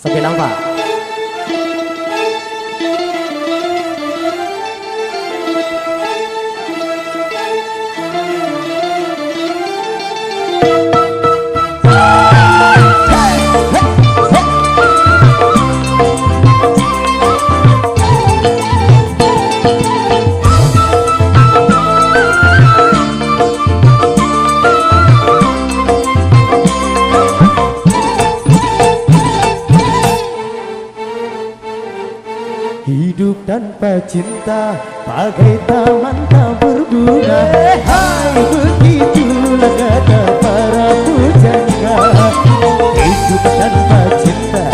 Oke nampak. Hidup tanpa cinta bagai taman tak berbunga. Hai, begitulah kata para pujangga. Hidup tanpa cinta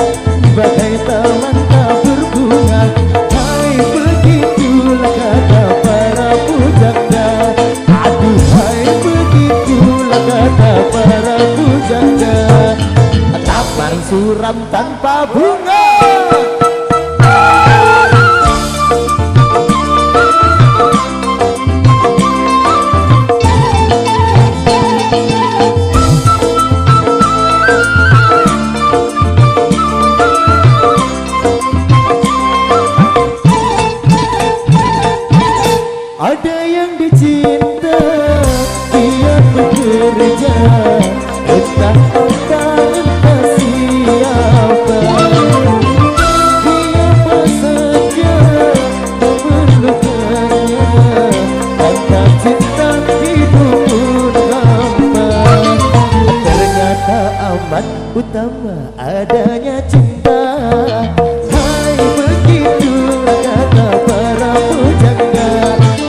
bagai taman tak berbunga. Hai, begitulah kata para pujangga. Aduhai, begitulah kata para pujangga. Taman suram tanpa bunga. Ada yang dicinta, dia bekerja, entah siapa. Siapa saja memerlukannya, tanpa cinta hidup pun hampa. Ternyata amat utama adanya cinta. Hai, begitulah kata para pujangga.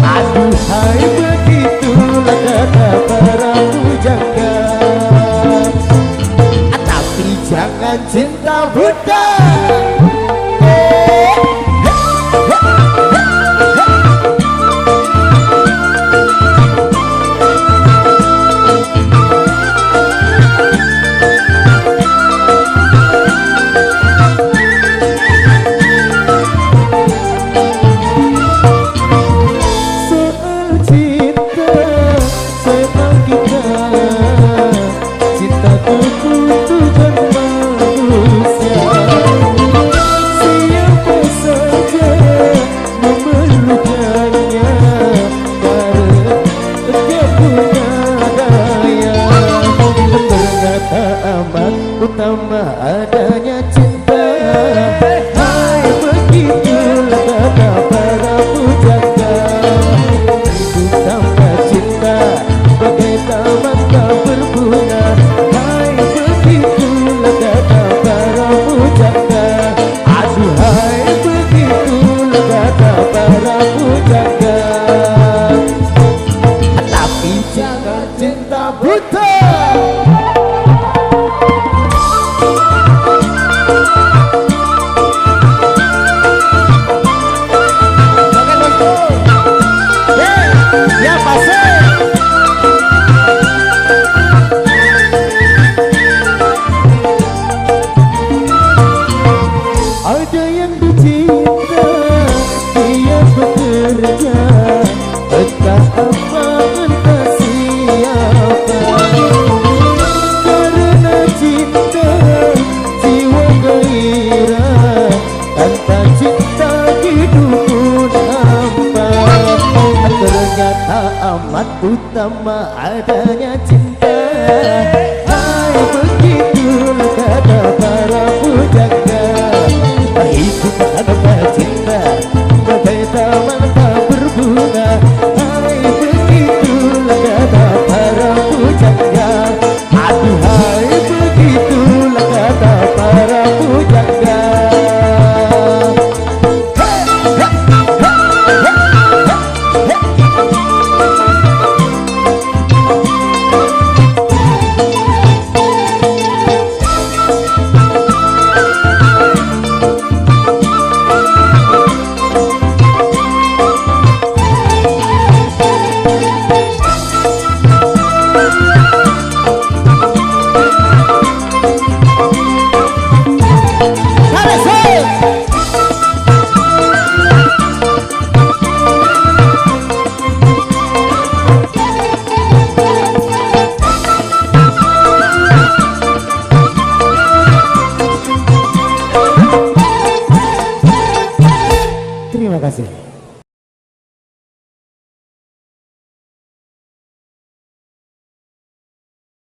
Aduhai, begitulah kata para pujangga. Tapi jangan cinta buta. Utama adanya cinta. Hai, begitulah kata para pujangga. Hidup tanpa cinta bagai taman tak berbunga. Hai, begitulah kata para pujangga. Aduhai, begitulah kata para pujangga. Tapi jangan cinta buta. Ya pasé. Ada yang dicinta, dia bekerja, entah apa entah siapa. Karena cinta jiwa gairah, tanpa cinta hidup pun hampa. Ternyata amat utama adanya cinta. Hai, begitulah kata para pujangga. Hidup tanpa cinta bagai taman tak berbunga. Hai, begitulah kata para pujangga. Aduhai, begitulah kata para pujangga. Terima kasih.